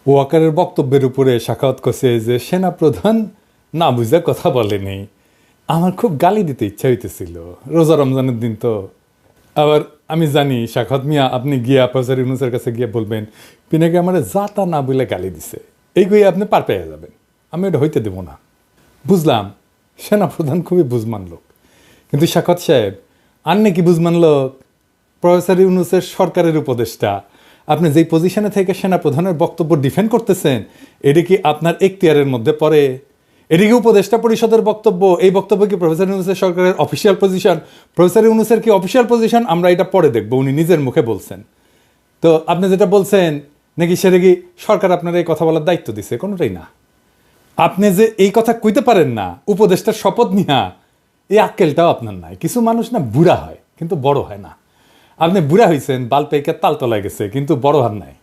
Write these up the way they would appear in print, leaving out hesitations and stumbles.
ওয়াকারের বক্তব্যের উপরে সাখাওয়াত করছে যে সেনাপ্রধান না বুঝে কথা বলেনি। আমার খুব গালি দিতে ইচ্ছা হইতেছিল, রোজা রমজানের দিন তো। আবার আমি জানি সাখাওয়াত মিয়া আপনি গিয়া প্রফেসর ইউনূসের কাছে গিয়ে বলবেন পিনাকে আমার যা তা না বলে গালি দিছে, এই গিয়ে আপনি পার পেয়ে যাবেন, আমি ওটা হইতে দেবো না। বুঝলাম সেনাপ্রধান খুবই বুঝমান লোক, কিন্তু সাখাওয়াত সাহেব আর নাকি বুঝমান লোক প্রফেসর ইউনূসের সরকারের উপদেষ্টা। আপনি যেই পজিশনে থেকে সেনাপ্রধানের বক্তব্য ডিফেন্ড করতেছেন, এটা কি আপনার এখতিয়ারের মধ্যে পড়ে? এটা কি উপদেষ্টা পরিষদের বক্তব্য? এই বক্তব্য কি প্রফেসর ইউনূসের সরকারের অফিসিয়াল পজিশন? প্রফেসর ইউনূসের কি অফিসিয়াল পজিশন? আমরা এটা পরে দেখবো, উনি নিজের মুখে বলছেন। তো আপনি যেটা বলছেন নাকি সেটা কি সরকার আপনার এই কথা বলার দায়িত্ব দিছে? কোনোটাই না। আপনি যে এই কথা কইতে পারেন না উপদেষ্টার শপথ নিয়া, এই আক্কেলটাও আপনার নাই। কিছু মানুষ না বুড়া হয় কিন্তু বড় হয় না। আপনি বুড়া হয়েছেন, বাল পেকে তালতলায় গেছে, কিন্তু বড় হার নাই।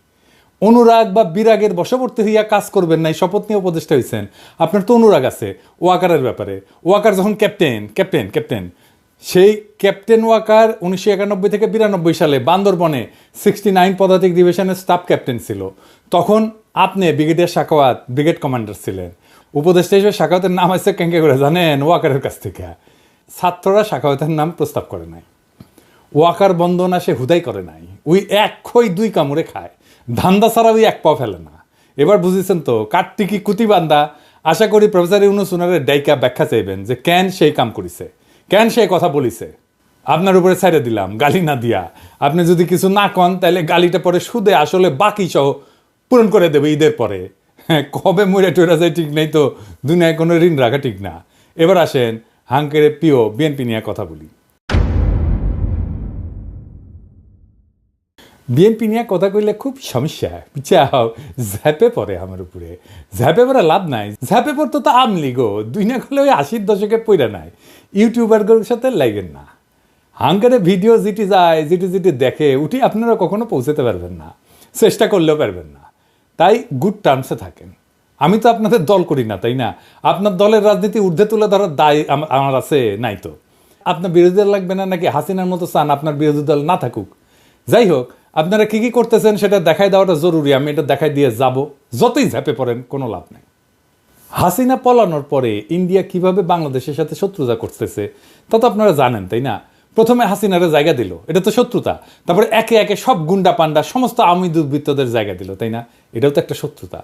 অনুরাগ বা বিরাগের বশবর্তী হইয়া কাজ করবেন নাই, শপথ নিয়ে উপদেষ্টা হয়েছেন। আপনার তো অনুরাগ আছে ওয়াকারের ব্যাপারে। ওয়াকার যখন ক্যাপ্টেন সেই ক্যাপ্টেন ওয়াকার 1991 থেকে 92 সালে বান্দরবনে 69 পদাতিক ডিভিশনের স্টাফ ক্যাপ্টেন ছিল। তখন আপনি ব্রিগেডিয়ার সাখাওয়াত ব্রিগেড কমান্ডার ছিলেন। উপদেষ্টা হিসেবে সাখাওয়াতের নাম আসছে কেঙ্কে করে জানেন? ওয়াকারের কাছ থেকে। ছাত্ররা সাখাওয়াতের নাম প্রস্তাব করে নাই। ওয়াকার বন্দনা সে হুদাই করে নাই। ওই এক খই দুই কামড়ে খায়, ধান্দা ছাড়া ওই এক পাও ফেলে না। এবার বুঝেছেন তো কাঠটিকি কুতিবান্দা। আশা করি প্রফেসর ইউনূস উনারে ডাইকা ব্যাখ্যা চাইবেন যে কেন সেই কাম করিছে, কেন সে কথা বলিছে। আপনার উপরে ছেড়ে দিলাম গালি না দিয়া। আপনি যদি কিছু না কন তাহলে গালিটা পরে সুদে আসলে বাকি সহ পূরণ করে দেবে ঈদের পরে। হ্যাঁ, কবে মরে টরে যায় ঠিক নেই তো, দুনিয়ায় কোনো ঋণ রাখা ঠিক না। এবার আসেন হাঙ্কের প্রিয় বিএনপি নিয়ে কথা বলি। বিএনপি নিয়ে কথা কইলে খুব সমস্যা, চাও ঝ্যাপে পড়ে আমার উপরে। ঝ্যাপে পড়ে লাভ নাই, ঝ্যাপে পড়তো তো আমলি গো। দুই না করলে ওই 80-র দশকে পড়ে নাই। ইউটিউবারগুলোর সাথে লাগেন না। হাঙ্কারে ভিডিও যেটি যায়, যেটি দেখে উঠি আপনারা কখনো পৌঁছাতে পারবেন না, চেষ্টা করলেও পারবেন না। তাই গুড টার্মসে থাকেন। আমি তো আপনাদের দল করি না, তাই না? আপনার দলের রাজনীতি ঊর্ধ্বে তুলে ধরার দায় আমার আছে নাই তো? আপনার বিরোধী দল লাগবে না নাকি হাসিনার মতো চান আপনার বিরোধী দল না থাকুক? যাই হোক, আপনারা কি করতেছেন সেটা দেখাই দেওয়াটা জরুরি। আমি এটা দেখাই দিয়ে যাব। যতই ঝাঁপে পড়েন কোনো লাভ নেই। হাসিনা পলানোর পরে ইন্ডিয়া কিভাবে বাংলাদেশের সাথে শত্রুতা করতেছে তা তো আপনারা জানেন, তাই না? প্রথমে হাসিনারে জায়গা দিল, এটা তো শত্রুতা। তারপরে একে একে সব গুন্ডা পান্ডা সমস্ত আওয়ামী দুর্বৃত্তদের জায়গা দিল, তাই না? এটাও তো একটা শত্রুতা।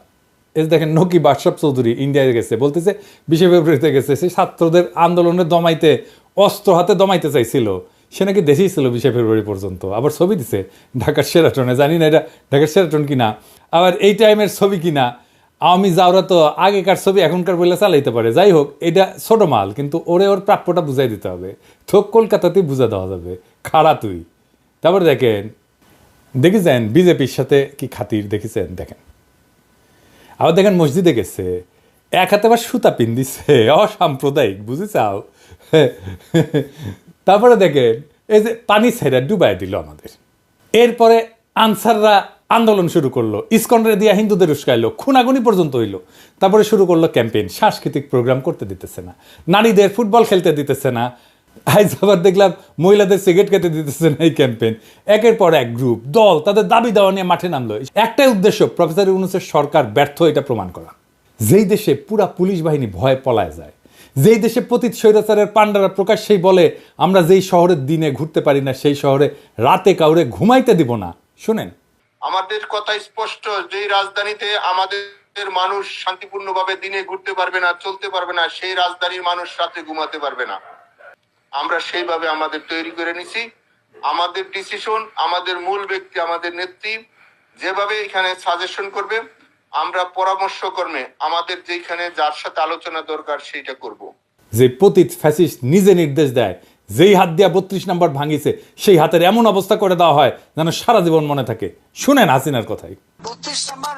এই দেখেন নকিব আশরাফ চৌধুরী ইন্ডিয়ায় গেছে, বলতেছে 20 ফেব্রুয়ারিতে গেছে, সেই ছাত্রদের আন্দোলনে দমাইতে, অস্ত্র হাতে দমাইতে চাইছিল। সে নাকি দেশেই ছিল 20 ফেব্রুয়ারি পর্যন্ত। আবার ছবি দিছে ঢাকার শেরাটনে, জানি না এটা ঢাকার শেরাটন কিনা, আবার এই টাইমের ছবি কিনা। আওয়ামী যাওরা তো আগেকার ছবি এখনকার বলে চালাইতে পারে। যাই হোক, এটা ছোট মাল, কিন্তু ওরে ওর প্রাপ্যটা বুঝাই দিতে হবে। থোক কলকাতাতেই বুঝা দেওয়া যাবে, খাড়া তুই। তারপর দেখেছেন বিজেপির সাথে কি খাতির দেখেছেন? দেখেন আবার দেখেন মসজিদে গেছে, এক হাতে আবার সুতা পিন দিচ্ছে, অসাম্প্রদায়িক, বুঝে চাও? তারপরে দেখেন এই যে পানি ছেড়ে ডুবাই দিল আমাদের। এরপরে আনসাররা আন্দোলন শুরু করলো, ইসকনরে দিয়া হিন্দুদের উস্কাইলো, খুনাগুনি পর্যন্ত হইলো। তারপরে শুরু করলো ক্যাম্পেইন, সাংস্কৃতিক প্রোগ্রাম করতে দিতেছে না, নারীদের ফুটবল খেলতে দিতেছে না। আজ আবার দেখলাম মহিলাদের সিগারেট খেতে দিতেছে না। এই ক্যাম্পেইন একের পর এক গ্রুপ দল তাদের দাবি দেওয়া নিয়ে মাঠে নামলো। একটাই উদ্দেশ্য, প্রফেসর ইউনূসের সরকার ব্যর্থ এটা প্রমাণ করা। যেই দেশে পুরা পুলিশ বাহিনী ভয়ে পলায় যায়, যেই দেশে পতিত স্বৈরাচারের পান্ডারা প্রকাশ্যেই বলে আমরা যেই শহরের দিনে ঘুরতে পারি না সেই শহরে রাতে কাউরে ঘুমাইতে দিব না। শুনেন, আমাদের কথা স্পষ্ট, যেই রাজধানীতে আমাদের মানুষ শান্তিপূর্ণভাবে দিনে ঘুরতে পারবে না, চলতে পারবে না, সেই রাজধানীর মানুষ রাতে ঘুমাতে পারবে না। আমরা সেইভাবে আমাদের তৈরি করে নিছি। আমাদের ডিসিশন, আমাদের মূল ব্যক্তি, আমাদের নেত্রী যেভাবে এখানে সাজেশন করবে, আমরা পরামর্শ কর্মে আমাদের যেখানে যার সাথে আলোচনা দরকার সেইটা করব। যে পতিত ফ্যাসিস্ট নিজে নির্দেশ দেয়, যেই হাত দিয়া 32 নম্বর ভাঙিছে সেই হাতের এমন অবস্থা করে দেওয়া হয় যেন সারা জীবন মনে থাকে। শুনেন হাসিনার কথাই। 32 নম্বর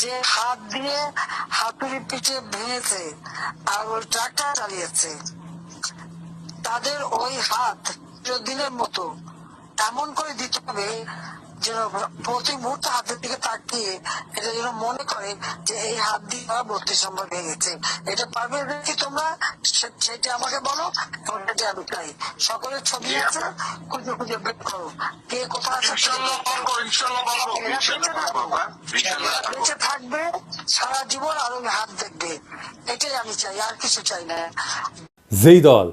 যে হাত দিয়ে হাতুড়ি পিঠে ভেঙেছে আর ওই ট্রাক্টর চালিয়েছে, তাদের ওই হাত চিরদিনের মতো এমন করে দিতে হবে যেন প্রতি মুহূর্তে হাতের দিকে তাকিয়ে এটা যেন মনে করে যে এই হাত দিয়ে 32 নম্বর ভেঙেছে। এটা পারবে নাকি তোমরা, সেটা আমাকে বলো, সেটা আমি চাই। সকলের ছবি আছে, খুঁজে খুঁজে বের করো কে কোথায় আছে। বেঁচে থাকবে সারা জীবন আর ওই হাত দেখবে, এটাই আমি চাই, আর কিছু চাই না। যেই দল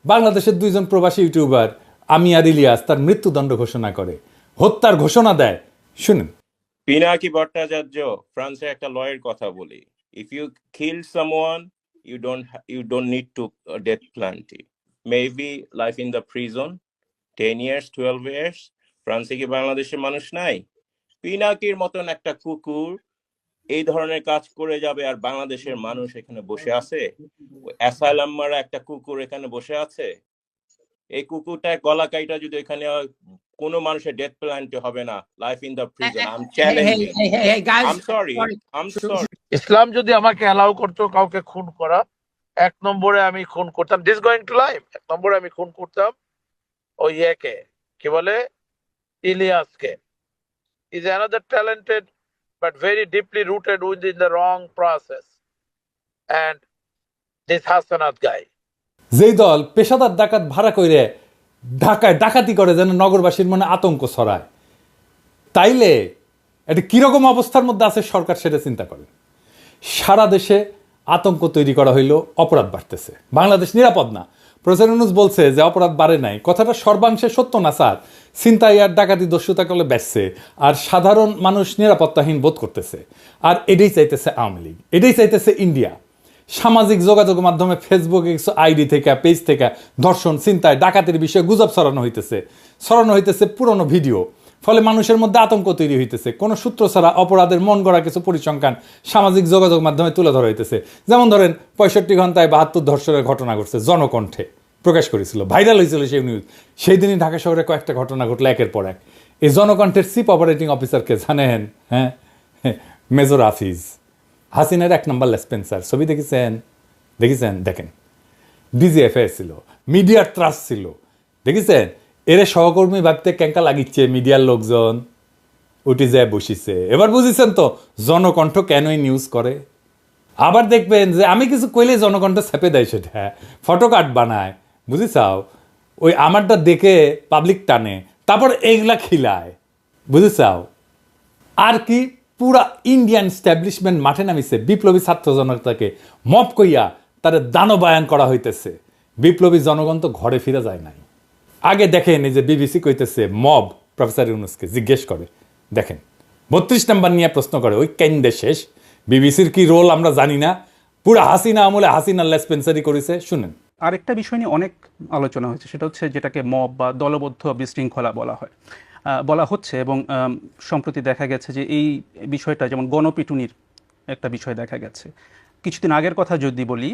বাংলাদেশের 2 জন প্রবাসী ইউটিউবার আমি আর ইলিয়াস তার মৃত্যুদণ্ড ঘোষণা করে, হত্যার ঘোষণা দেয়, শুনুন। পিনাকি ভট্টাচার্য ফ্রান্সের একটা লয়ের কথা বলি, if you kill someone you don't need to death penalty, maybe life in the prison 10 years 12 years। ফ্রান্সে কি বাংলাদেশের মানুষ নাই? পিনাকির মতন একটা কুকুর এই ধরনের কাজ করে যাবে আর বাংলাদেশের মানুষ এখানে বসে আছে? অ্যাসাইলাম মারা একটা কুকুর এখানে বসে আছে, এই কুকুরটা গলা কাইটা যদি এখানে কোনো মানুষের ডেথ পেনাল্টি হবে না, life in the prison. I am challenging, I am sorry. Islam যদি আমাকে অ্যালাউ করতো কাউকে খুন করা, 1 নম্বরে আমি খুন করতাম, দিস গোয়িং টু লাইফ, 1 নম্বরে আমি খুন করতাম ওই একে, কি বলে, ইলিয়াসকে। Is another talented but very deeply rooted within the wrong process, and this Hasnat guy. যেই দল পেশাদার ডাকাত ভাড়া করে ঢাকায় ডাকাতি করে যেন নগরবাসীর মনে আতঙ্ক ছড়ায়, তাইলে এটা কিরকম অবস্থার মধ্যে আছে সরকার সেটা চিন্তা করেন। সারা দেশে আতঙ্ক তৈরি করা হইল, অপরাধ বাড়তেছে, বাংলাদেশ নিরাপদ না। প্রফেসর ইউনূস বলছে যে অপরাধ বাড়ে নাই, কথাটা সর্বাংশে সত্য না স্যার। ছিনতাই আর ডাকাতি দস্যুতা করলে বেচছে, আর সাধারণ মানুষ নিরাপত্তাহীন বোধ করতেছে। আর এটাই চাইতেছে আওয়ামী লীগ, এটাই চাইতেছে ইন্ডিয়া। সামাজিক যোগাযোগ মাধ্যমে ফেসবুকে কিছু আইডি থেকে পেজ থেকে ধর্ষণ, ছিনতাই, ডাকাতির বিষয়ে গুজব ছড়ানো হইতেছে পুরনো ভিডিও। ফলে মানুষের মধ্যে আতঙ্ক তৈরি হইতেছে। কোনো সূত্র ছাড়া অপরাধের মন গড়া কিছু পরিসংখ্যান সামাজিক যোগাযোগ মাধ্যমে তুলে ধরা হইতেছে। যেমন ধরেন 65 ঘন্টায় 72 ধর্ষণের ঘটনা ঘটছে, জনকণ্ঠে প্রকাশ করেছিল, ভাইরাল হয়েছিল সেই নিউজ। সেই দিনই ঢাকা শহরে কয়েকটা ঘটনা ঘটলো একের পর এক। এই জনকণ্ঠের চিফ অপারেটিং অফিসারকে জানেন? হ্যাঁ, মেজর হাফিজ, হাসিনার 1 নম্বর লেসপেন্সার। ছবি দেখেছেন? দেখেন, ডিজিএফআই ছিল, মিডিয়ার ত্রাস ছিল, দেখেছেন? এরে সহকর্মী ভাবতে ক্যাঙ্কা লাগিচ্ছে মিডিয়ার লোকজন, উঠে যায় বসিছে। এবার বুঝেছেন তো জনকণ্ঠ কেনই নিউজ করে। আবার দেখবেন যে আমি কিছু কইলে জনকণ্ঠ ছেপে দেয়, সেটা ফটো কার্ড বানায়, বুঝেছাও? ওই আমারটা দেখে পাবলিক টানে, তারপর এইগুলা খিলায়, বুঝেছাও? আর কি পুরা ইন্ডিয়ান স্ট্যাবলিশমেন্ট মাঠে নামিছে। বিপ্লবী ছাত্র জনতাকে মব কইয়া তার দানবায়ন করা হইতেছে। বিপ্লবী জনগণ তো ঘরে ফিরে যায় নাই। আগে দেখেন এই যে বিবিসি কইতেছে মব প্রফেসর ইউনূসকে জিজ্ঞেস করে, দেখেন 32 নাম্বার নিয়ে প্রশ্ন করে, ওই কেন্দ্রে শেষ। বিবিসির কি রোল আমরা জানি না, পুরা হাসিনা আমলে হাসিনা লেসপেন্সারি করেছে। শুনেন, আরেকটা বিষয় নিয়ে অনেক আলোচনা হয়েছে, সেটা হচ্ছে যেটাকে মব বা দলবদ্ধ বিশৃঙ্খলা বলা হচ্ছে। এবং সম্প্রতি দেখা গেছে যে এই বিষয়টা, যেমন গণপিটুনির একটা বিষয় দেখা গেছে। কিছুদিন আগের কথা যদি বলি,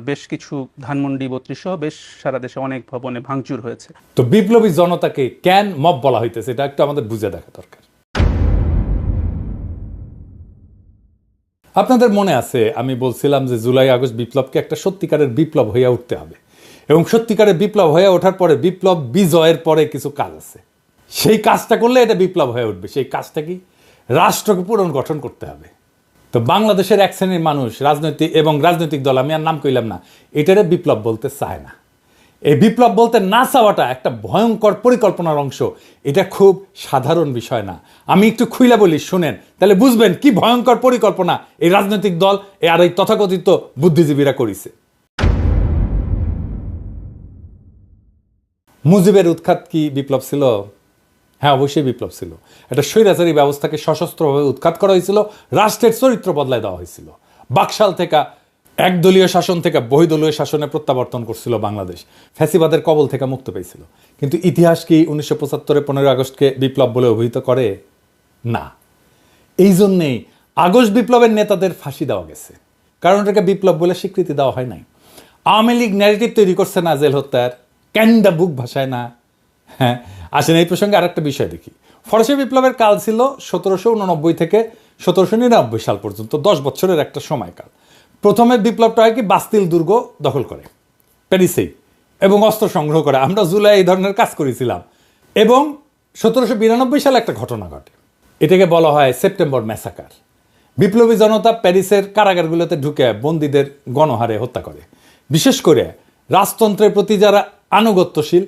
বেশ কিছু ধানমন্ডি 32 সহ বেশ সারা দেশে অনেক ভবনে ভাঙচুর হয়েছে। তো বিপ্লবী জনতাকে কেন মব বলা হইতেছে এটা একটু আমাদের বুঝে দেখা দরকার। আপনাদের মনে আছে আমি বলছিলাম যে জুলাই আগস্ট বিপ্লবকে একটা সত্যিকারের বিপ্লব হইয়া উঠতে হবে, এবং সত্যিকারের বিপ্লব হয়ে ওঠার পরে বিপ্লব বিজয়ের পরে কিছু কাজ আছে, সেই কাজটা করলে এটা বিপ্লব হয়ে উঠবে। সেই কাজটা কি? রাষ্ট্রকে পুনর্গঠন করতে হবে। তো বাংলাদেশের এক শ্রেণীর মানুষ রাজনৈতিক দল, আমি আর নাম কইলাম না, এটারে বিপ্লব বলতে চায় না। এই বিপ্লব বলতে না চাওয়াটা একটা ভয়ঙ্কর পরিকল্পনার অংশ। এটা খুব সাধারণ বিষয় না। আমি একটু খুইলা বলি, শুনেন, তাহলে বুঝবেন কি ভয়ঙ্কর পরিকল্পনা এই রাজনৈতিক দল আর এই তথাকথিত বুদ্ধিজীবীরা করেছে। মুজিবের উৎখাত কি বিপ্লব ছিল? হ্যাঁ, অবশ্যই বিপ্লব ছিল। একটা স্বৈরাচারী ব্যবস্থাকে সশস্ত্রভাবে উৎখাত করা হয়েছিল, রাষ্ট্রের চরিত্র বদলায় দেওয়া হয়েছিল। বাকশাল থেকে একদলীয় শাসন থেকে বহুদলীয় শাসনে প্রত্যাবর্তন করছিল বাংলাদেশ, ফ্যাসিবাদের কবল থেকে মুক্ত পেয়েছিল। কিন্তু ইতিহাস কি 1975 15 আগস্টকে বিপ্লব বলে অভিহিত করে? না। এই জন্যেই আগস্ট বিপ্লবের নেতাদের ফাঁসি দেওয়া গেছে, কারণ এটাকে বিপ্লব বলে স্বীকৃতি দেওয়া হয় নাই। আওয়ামী লীগ ন্যারেটিভ তৈরি করছে না জেল হত্যার, ক্যান্ডা বুক ভাষায় না। হ্যাঁ, আসেন এই প্রসঙ্গে আরেকটা বিষয় দেখি। ফরাসি বিপ্লবের কাল ছিল 1789 থেকে 1799 সাল পর্যন্ত, 10 বছরের একটা সময়কাল। প্রথমে বিপ্লবটা হয় কি, বাস্তিল দুর্গ দখল করে প্যারিসেই এবং অস্ত্র সংগ্রহ করে। আমরা জুলাই এই ধরনের কাজ করেছিলাম। এবং 1792 সালে একটা ঘটনা ঘটে, এটাকে বলা হয় সেপ্টেম্বর ম্যাসাকার। বিপ্লবী জনতা প্যারিসের কারাগারগুলোতে ঢুকে বন্দীদের গণহারে হত্যা করে, বিশেষ করে রাজতন্ত্রের প্রতি যারা আনুগত্যশীল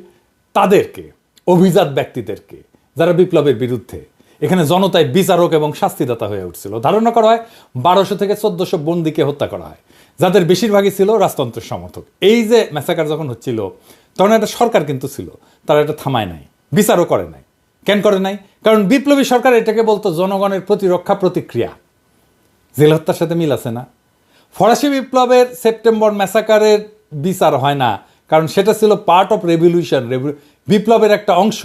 তাদেরকে, অভিজাত ব্যক্তিদেরকে, যারা বিপ্লবের বিরুদ্ধে। এখানে জনতায় বিচারক এবং শাস্তিদাতা হয়ে উঠছিল। ধারণা করা হয় 1200 থেকে 1400 বন্দীকে হত্যা করা হয়, যাদের বেশিরভাগই ছিল রাজতন্ত্রের সমর্থক। এই যে ম্যাসাকার যখন হচ্ছিল তখন একটা সরকার কিন্তু ছিল, তারা এটা থামায় নাই, বিচারও করে নাই। কেন করে নাই? কারণ বিপ্লবী সরকার এটাকে বলতো জনগণের প্রতিরক্ষা প্রতিক্রিয়া। জেল হত্যার সাথে মিল আছে না? ফরাসি বিপ্লবের সেপ্টেম্বর ম্যাসাকারের বিচার হয় না, কারণ সেটা ছিল পার্ট অফ রেভলিউশন, বিপ্লবের একটা অংশ।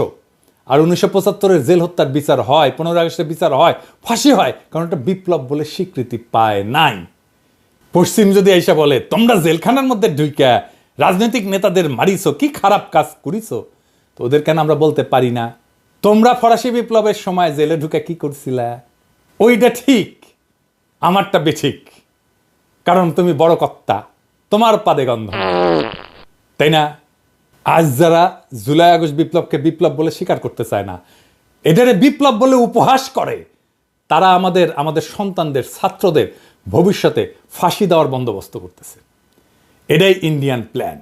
আর 1975-এর জেল হত্যার বিচার হয়, 15 আগস্টের বিচার হয়, ফাঁসি হয়, কারণ এটা বিপ্লব বলে স্বীকৃতি পায় নাই। পশ্চিম যদি এসে বলে তোমরা জেলখানার মধ্যে ঢুইকা রাজনৈতিক নেতাদের মারিছো, কি খারাপ কাজ করিছো, তো ওদের কেন আমরা বলতে পারি না তোমরা ফরাসি বিপ্লবের সময় জেলে ঢুকে কি করছিলা? ওইটা ঠিক, আমারটা বেঠিক, কারণ তুমি বড় কর্তা, তোমার পাদে গন্ধ, তাই না? আজ যারা জুলাই আগস্ট বিপ্লবকে বিপ্লব বলে স্বীকার করতে চায় না, এটারে বিপ্লব বলে উপহাস করে, তারা আমাদের সন্তানদের, ছাত্রদের ভবিষ্যতে ফাঁসি দেওয়ার বন্দোবস্ত করতেছে। এটাই ইন্ডিয়ান প্ল্যান।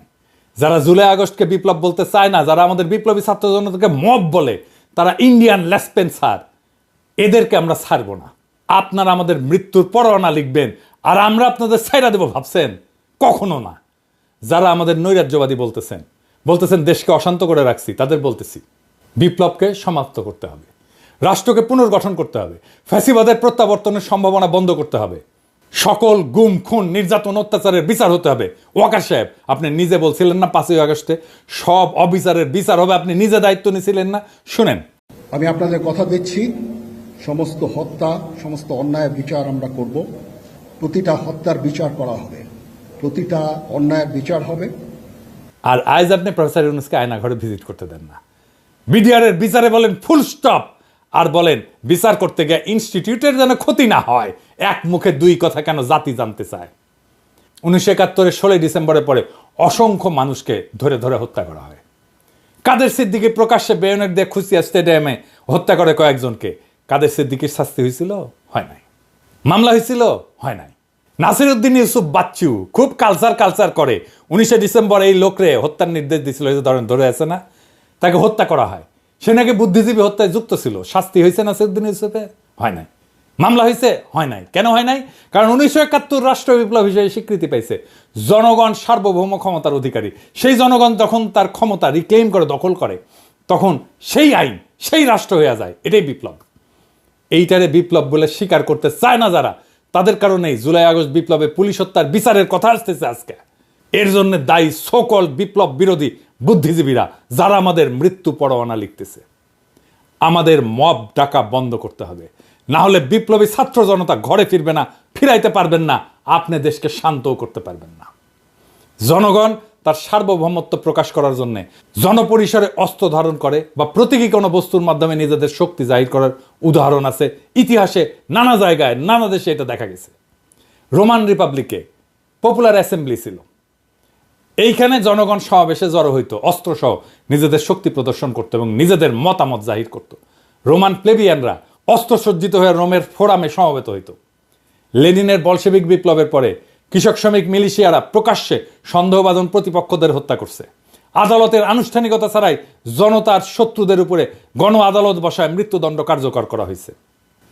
যারা জুলাই আগস্টকে বিপ্লব বলতে চায় না, যারা আমাদের বিপ্লবী ছাত্র জনতাকে মব বলে, তারা ইন্ডিয়ান লেসপেন্সার। এদেরকে আমরা ছাড়বো না। আপনারা আমাদের মৃত্যুর পরোয়ানা লিখবেন আর আমরা আপনাদের ছাইরা দেব ভাবছেন? কখনো না। যারা আমাদের নৈরাজ্যবাদী বলতেছেন দেশকে অশান্ত করে রাখছি, তাদের বলতেছি বিপ্লবকে সমাপ্ত করতে হবে, রাষ্ট্রকে পুনর্গঠন করতে হবে, ফ্যাসিবাদের প্রত্যাবর্তনের সম্ভাবনা বন্ধ করতে হবে, সকল গুম খুন নির্যাতন অত্যাচারের বিচার হতে হবে। ওয়াকার সাহেব, আপনি নিজে বলছিলেন না 5ই আগস্টে সব অবিচারের বিচার হবে, আপনি নিজে দায়িত্ব নিয়েছিলেন না? শুনেন, আমি আপনাদের কথা দিচ্ছি, সমস্ত হত্যা, সমস্ত অন্যায়ের বিচার আমরা করব। প্রতিটা হত্যার বিচার করা হবে, প্রতিটা অন্যায়ের বিচার হবে। আর আজ আপনি প্রফেসর ইউনূসকে আয়নাঘরে ভিজিট করতে দেন না। বিডিআরের বিচারে বলেন ফুল স্টপ, আর বলেন বিচার করতে গিয়ে ইনস্টিটিউটের যেন ক্ষতি না হয়। এক মুখে দুই কথা কেন জাতি জানতে চায়? 1971-এর 16 ডিসেম্বরের পরে অসংখ্য মানুষকে ধরে ধরে হত্যা করা হয়। কাদের সিদ্দিকী প্রকাশ্যে বেয়নেট দিয়ে খুশিয়া স্টেডিয়ামে হত্যা করে কয়েকজনকে। কাদের সিদ্দিকীর শাস্তি হয়েছিল? হয় নাই। মামলা হয়েছিল? হয় নাই। নাসিরউদ্দিন ইউসুফ বাচ্চু খুব কালচার করে, 19 ডিসেম্বর এই লোকরে হত্যার নির্দেশ দিয়েছিল, ধরে আছে না, তাকে হত্যা করা হয়। সে নাকি বুদ্ধিজীবী হত্যায় যুক্ত ছিল। শাস্তি হয়েছে নাসিরউদ্দিন ইউসুফে? হয় নাই। মামলা হয়েছে? হয় নাই। কেন হয় নাই? কারণ 1971 রাষ্ট্র বিপ্লব হিসেবে স্বীকৃতি পাইছে। জনগণ সার্বভৌম ক্ষমতার অধিকারী। সেই জনগণ যখন তার ক্ষমতা রিক্লেম করে, দখল করে, তখন সেই আইন, সেই রাষ্ট্র হয়ে যায়। এটাই বিপ্লব। এইটারে বিপ্লব বলে স্বীকার করতে চায় না যারা, তাদের কারণেই জুলাই আগস্ট বিপ্লবে পুলিশ হত্যার বিচারের কথা আসতেছে আজকে। এর জন্য দায়ী সকল বিপ্লব বিরোধী বুদ্ধিজীবীরা, যারা আমাদের মৃত্যু পরোয়ানা লিখতেছে। আমাদের মব ডাকা বন্ধ করতে হবে, না হলে বিপ্লবী ছাত্র জনতা ঘরে ফিরবে না, ফিরাইতে পারবেন না, আপনি দেশকে শান্তও করতে পারবেন না। জনগণ তার সার্বভৌমত্ব প্রকাশ করার জন্য জনপরিসরে অস্ত্র ধারণ করে বা প্রতীকী কোনো বস্তুর মাধ্যমে নিজেদের শক্তি জাহির করার উদাহরণ আছে ইতিহাসে। নানা জায়গায়, নানা দেশে এটা দেখা গেছে। রোমান রিপাবলিকে পপুলার অ্যাসেম্বলি ছিল, এইখানে জনগণ সমাবেশে জড়ো হইতো, অস্ত্রসহ নিজেদের শক্তি প্রদর্শন করত এবং নিজেদের মতামত জাহির করত। রোমান প্লেবিয়ানরা অস্ত্রসজ্জিত হয়ে রোমের ফোরামে সমবেত হইত। লেনিনের বলশেবিক বিপ্লবের পরে কৃষক শ্রমিক মিলিশিয়ারা প্রকাশ্যে সন্দেহভাজন প্রতিপক্ষদের হত্যা করছে। আদালতের আনুষ্ঠানিকতা ছাড়াই জনতার শত্রুদের উপরে গণ আদালত বসায় মৃত্যুদণ্ড কার্যকর করা হয়েছে।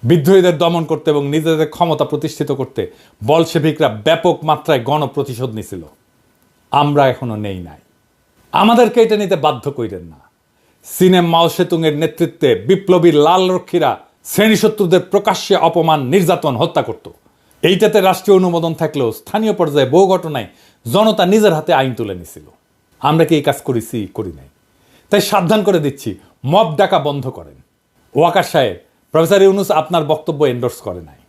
বিদ্রোহীদের দমন করতে এবং নিজেদের ক্ষমতা প্রতিষ্ঠিত করতে বলশেভিকরা ব্যাপক মাত্রায় গণপ্রতিশোধ নিছিল। আমরা এখনো নেই নাই। আমাদেরকে এটা নিতে বাধ্য কইরেন না। চীনে মাও সেতুংয়ের নেতৃত্বে বিপ্লবী লাল রক্ষীরা শ্রেণীশত্রুদের প্রকাশ্যে অপমান, নির্যাতন, হত্যা করত। এইটাতে রাষ্ট্রীয় অনুমোদন থাকলেও স্থানীয় পর্যায়ে বহু ঘটনায় জনতা নিজের হাতে আইন তুলে নিছিল। আমরা কি এই কাজ করেছি? করি নাই। তাই সাবধান করে দিচ্ছি, মব ডাকা বন্ধ করেন। ওয়াকার সাহেব, প্রফেসর ইউনূস আপনার বক্তব্য এন্ডোর্স করে নাই।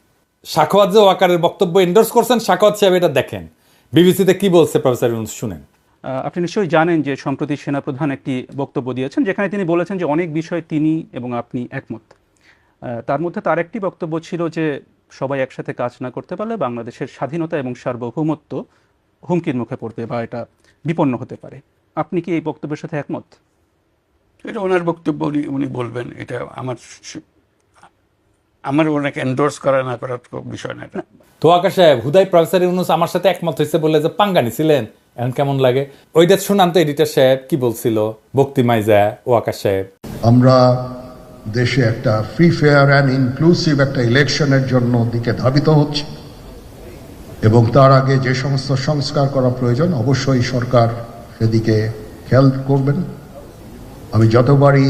সাখাওয়াত যে ওয়াকারের বক্তব্য এন্ডোর্স করছেন, সাখাওয়াত সাহেব এটা দেখেন, বিবিসিতে কি বলছে প্রফেসর ইউনূস, শুনেন। আপনি নিশ্চয়ই জানেন যে সম্প্রতি সেনাপ্রধান একটি বক্তব্য দিয়েছেন, যেখানে তিনি বলেছেন যে অনেক বিষয়ে তিনি এবং আপনি একমত। তার মধ্যে তার একটি বক্তব্য ছিল যে সবাই একসাথে কাজ না করতে পারলে বাংলাদেশের স্বাধীনতা এবং সার্বভৌমত্ব হুমকির মুখে পড়বে বা এটা বিপন্ন হতে পারে। আপনি কি এই বক্তব্যের সাথে একমত? এটা ওনার বক্তব্য, উনি বলবেন। এটা আমার ওনাকে এন্ডোর্স করা না করার বিষয় না এটা। তো আকাশ সাহেব, হুদাই প্রফেসর ইউনূস আমার সাথে একমত হয়েছে বলে যে পাঙ্গা নিছিলেন, এখন কেমন লাগে? ওইটা শুনান তো এডিটর সাহেব কি বলছিল বক্তিমায় যায় ও আকাশ সাহেব। আমরা দেশে একটা ফ্রি ফেয়ার অ্যান্ড ইনক্লুসিভ একটা ইলেকশনের জন্য দিকে ধাবিত হচ্ছে, এবং তার আগে যে সমস্ত সংস্কার করা প্রয়োজন অবশ্যই সরকার সেদিকে খেয়াল করবেন। আমি যতবারই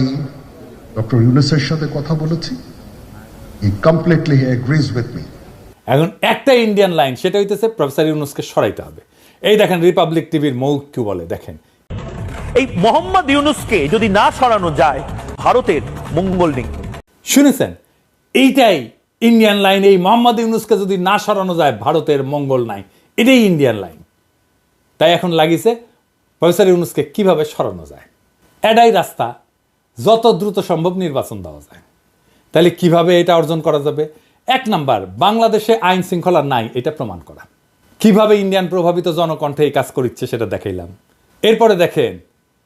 ডক্টর ইউনূসের সাথে কথা বলেছি, হি কমপ্লিটলি এগ্রিজ উইথ মি। এখন একটা ইন্ডিয়ান লাইন, সেটা হইতেছে প্রফেসর ইউনূসকে সরাইতে হবে। এই দেখেন রিপাবলিক টিভির মৌখ কি বলে, দেখেন। এই মোহাম্মদ ইউনূসকে যদি না সরানো যায়, ভারতের মঙ্গল নেই। শুনেছেন, এইটাই ইন্ডিয়ান লাইন। এই মোহাম্মদ ইউনূসকে যদি না সরানো যায়, ভারতের মঙ্গল নাই, এটাই ইন্ডিয়ান লাইন। তাই এখন লাগিছে প্রফেসর ইউনূসকে কিভাবে সরানো যায়, এটাই রাস্তা। যত দ্রুত সম্ভব নির্বাচন দেওয়া যায়। তাহলে কিভাবে এটা অর্জন করা যাবে? 1 নাম্বার, বাংলাদেশে আইন শৃঙ্খলা নাই এটা প্রমাণ করা। কিভাবে ইন্ডিয়ান প্রভাবিত জনকণ্ঠে এই কাজ করিচ্ছে সেটা দেখাইলাম। এরপরে দেখেন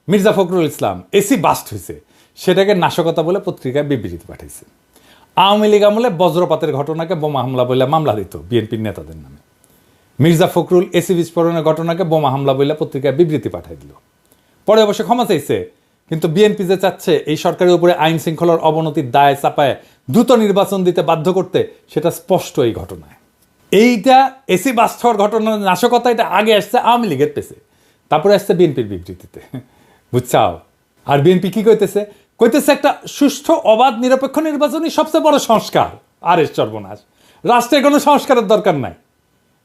মির্জা ফখরুল ইসলাম এসি বাস্ট হয়েছে, সেটাকে নাশকতা বলে পত্রিকায় বিবৃতি পাঠাইছে। আওয়ামী লীগ আমলে বজ্রপাতের ঘটনাকে বোমা হামলা বলে মামলা দিত বিএনপির নেতাদের নামে। মির্জা ফখরুল এসি বিস্ফোরণের ঘটনাকে বোমা হামলা বলে পত্রিকায় বিবৃতি পাঠাই দিল। পরে অবশ্য ক্ষমা চাইছে, কিন্তু বিএনপি যে চাচ্ছে এই সরকারের উপরে আইন শৃঙ্খলার অবনতির দায় চাপায় দ্রুত নির্বাচন দিতে বাধ্য করতে, সেটা স্পষ্ট এই ঘটনায়। এইটা এসি বাস্ট হওয়ার ঘটনার নাশকতা, এটা আগে আসছে আওয়ামী লীগের পেছে, তারপরে আসছে বিএনপির বিবৃতিতে, বুঝছাও? আর বিএনপি কি কইতেছে একটা সুষ্ঠু অবাধ নিরপেক্ষ নির্বাচনই সবচেয়ে বড় সংস্কার। আর এর সর্বনাশ, রাষ্ট্রে কোনো সংস্কারের দরকার নাই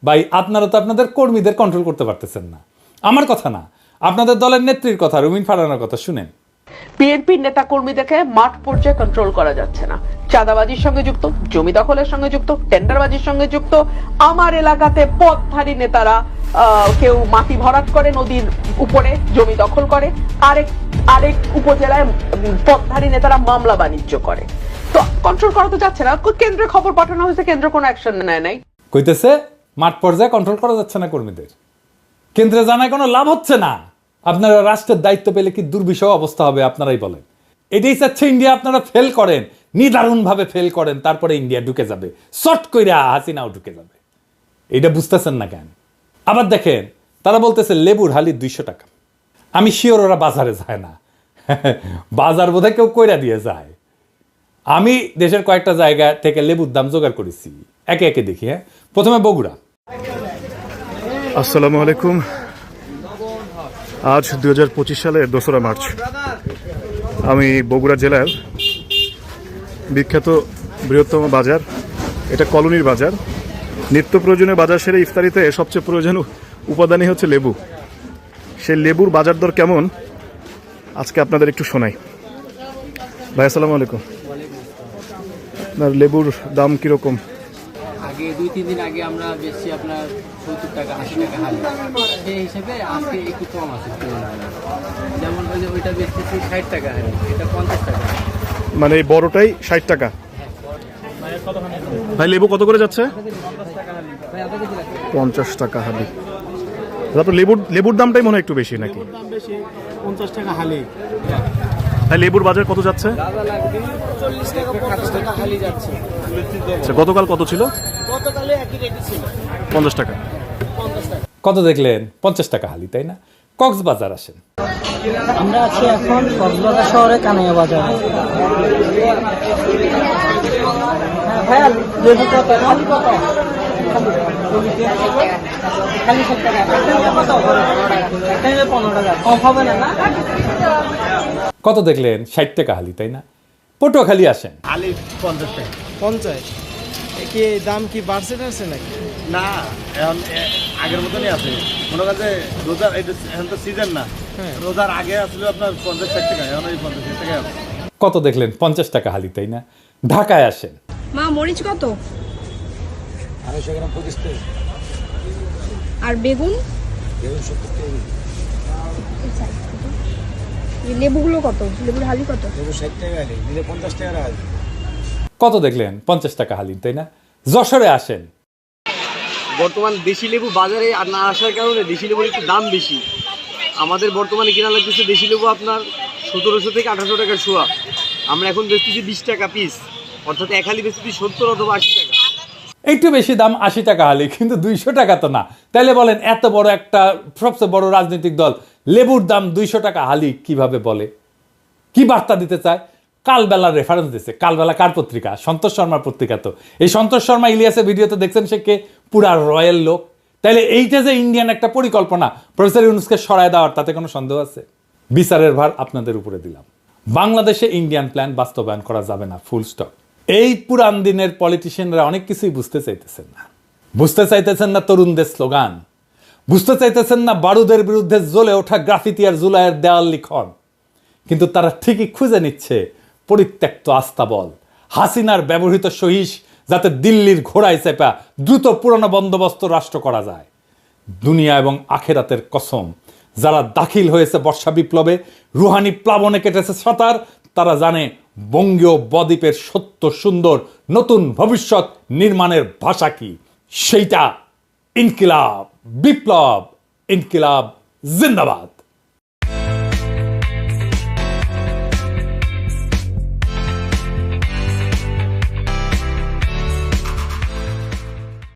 ভাই। আপনারা তো আপনাদের কর্মীদের কন্ট্রোল করতে পারতেছেন না। আমার কথা না, আপনাদের দলের নেত্রীর কথা, রুমিন ফারহানার কথা শুনেন। বিএনপির নেতা কর্মীদেরকে মাঠ পর্যায়ে কন্ট্রোল করা যাচ্ছে না। চাঁদাবাজির সঙ্গে যুক্ত, জমি দখলের সঙ্গে যুক্ত, টেন্ডারবাজির সঙ্গে যুক্ত। আমার এলাকাতে পথধারী নেতারা কেউ মাটি ভরাট করে নদীর উপরে, জমি দখল করে। আরেক উপজেলায় পথধারী নেতারা মামলা বাণিজ্য করে। তো কন্ট্রোল করা তো যাচ্ছে না। কেন্দ্রে খবর পাঠানো হয়েছে, কেন্দ্র কোনো অ্যাকশন নেয় নাই। কইতেছে মাঠ পর্যায়ে কন্ট্রোল করা যাচ্ছে না কর্মীদের, কেন্দ্রে জানায় কোনো লাভ হচ্ছে না। আপনারা রাষ্ট্রের দায়িত্ব পেলে কি দুর্বিষহ অবস্থা হবে আপনারাই বলেন। এটাই চাচ্ছে ইন্ডিয়া আপনারা ফেল করেন, নিদারুণভাবে ফেল করেন, তারপরে ইন্ডিয়া ঢুকে যাবে, শর্ট কইরা হাসিনাও ঢুকে যাবে। এটা বুঝতেছেন না কেন? আবার দেখেন তারা বলতেছে লেবুর হালি 200 টাকা। আমি শিওর ওরা বাজারে যায় না, বাজার বোধহয় কেউ কইরা দিয়ে যায়। আমি দেশের কয়েকটা জায়গা থেকে লেবুর দাম জোগাড় করেছি, একে একে দেখি। হ্যাঁ, প্রথমে বগুড়া। আসসালামু আলাইকুম। আজ 2025 সালের 2রা মার্চ। আমি বগুড়া জেলার বিখ্যাত বৃহত্তম বাজার, এটা কলোনির বাজার। নিত্য প্রয়োজনীয় বাজার সেরে ইফতারিতে সবচেয়ে প্রয়োজনীয় উপাদানই হচ্ছে লেবু। সেই লেবুর বাজার দর কেমন আজকে আপনাদের একটু শোনাই। ভাই আসসালামু আলাইকুম। আপনার লেবুর দাম কিরকম? আগে 2-3 দিন আগে আমরা বেশি আপনার 70 টাকা 80 টাকা হালি, সেই হিসেবে আজকে একটু কম আছে। যেমন ওইটা বেচতেছি 60 টাকা হালি, এটা 50 টাকা। মানে এই বড়টাই 60 টাকা। ভাই লেবু কত করে যাচ্ছে? 50 টাকা হালি। তারপর লেবুর দামটাই মনে হয় একটু বেশি নাকি? 50 টাকা হালি। ভাই লেবুর বাজার কত যাচ্ছে? 40 টাকা 50 টাকা হালি যাচ্ছে। আচ্ছা, গতকাল কত ছিল? গতকালে একই রেট ছিল 50 টাকা। 50 টাকা। কত দেখলেন? 50 টাকা হালি, তাই না? কক্সবাজার আসেন। আমরা আছি এখন কক্সবাজার শহরে কানাইয়া বাজারে। ভাইয়া 200 টাকা খালি কত? খালি 60 টাকা। কত? 15 টাকা। কম হবে না? না কত দেখলেন? 60 টাকা হালি, তাই না? পটুয়াখালী আসেন। হালি 50 টাকা। 50 কি দাম কি বাড়ছে নাকি? না, এখন আগের মতনই আছে। মনে করেন যে রোজার এখন তো সিজন না, রোজার আগে আসলে আপনার 50-60 টাকা, এখন ওই 50 টাকা। কত দেখলেন? 50 টাকা হালি, তাই না? ঢাকায় আসেন। মা মরিচ কত? 250 গ্রাম 25 টাকা। আর বেগুন? বেগুন 70 টাকা। এই লেবুগুলো কত? লেবুর হালি কত? লেবু 60 টাকা হালি, নিলে 50 টাকা হালি। কত দেখলেন? 50 টাকা হালি, তাই না? যশোরে আসেন। বর্তমান দেশি লেবু বাজারে আর না আসার কারণে দেশি লেবুর একটু দাম বেশি। আমাদের বর্তমানে কিনা লাগতেছে দেশি লেবু আপনার 1700 থেকে 1800 টাকার শোয়া, আমরা এখন বেচতেছি 20 টাকা পিস, অর্থাৎ এক হালি বেচতেছি 70 অথবা 80 টাকা। একটু বেশি দাম 80 টাকা হালি, কিন্তু 200 টাকা তো না। তাইলে বলেন এত বড় একটা সবচেয়ে বড় রাজনৈতিক দল লেবুর দাম 200 টাকা হালি কিভাবে বলে? কি বার্তা দিতে চায়? কালবেলার রেফারেন্স দিচ্ছে। কালবেলা কার পত্রিকা? সন্তোষ শর্মার পত্রিকা। তো এই সন্তোষ শর্মা ইলিয়াসের ভিডিওতে দেখছেন সে কে? পুরা রয়্যাল লোক। তাইলে এইটা যে ইন্ডিয়ান একটা পরিকল্পনা প্রফেসর ইউনূসকে সরায় দেওয়ার, তাতে কোনো সন্দেহ আছে? বিচারের ভার আপনাদের উপরে দিলাম। বাংলাদেশে ইন্ডিয়ান প্ল্যান বাস্তবায়ন করা যাবে না, ফুল স্টপ। এই পুরান দিনের পলিটিশিয়ানরা অনেক কিছুই বুঝতে চাইতেছেন না। বুঝতে চাইতেছেন না তরুণদের স্লোগান, বুঝতে চাইতেছেন না বারুদের বিরুদ্ধে জ্বলে ওঠা গ্রাফিতি আর জুলাইয়ের দেওয়াল লিখন। কিন্তু তারা ঠিকই খুঁজে নিচ্ছে পরিত্যক্ত আস্তাবল, হাসিনার ব্যবহৃত সহিস, যাতে দিল্লির ঘোড়ায় চেপা দ্রুত পুরনো বন্দোবস্ত রাষ্ট্র করা যায়। দুনিয়া এবং আখেরাতের কসম, যারা দাখিল হয়েছে বর্ষা বিপ্লবে, রুহানি প্লাবনে কেটেছে সাঁতার, তারা জানে বঙ্গীয় বদ্বীপের সত্য সুন্দর নতুন ভবিষ্যৎ নির্মাণের ভাষা কি। সেইটা ইনকিলাব, বিপ্লব, ইনকিলাব জিন্দাবাদ।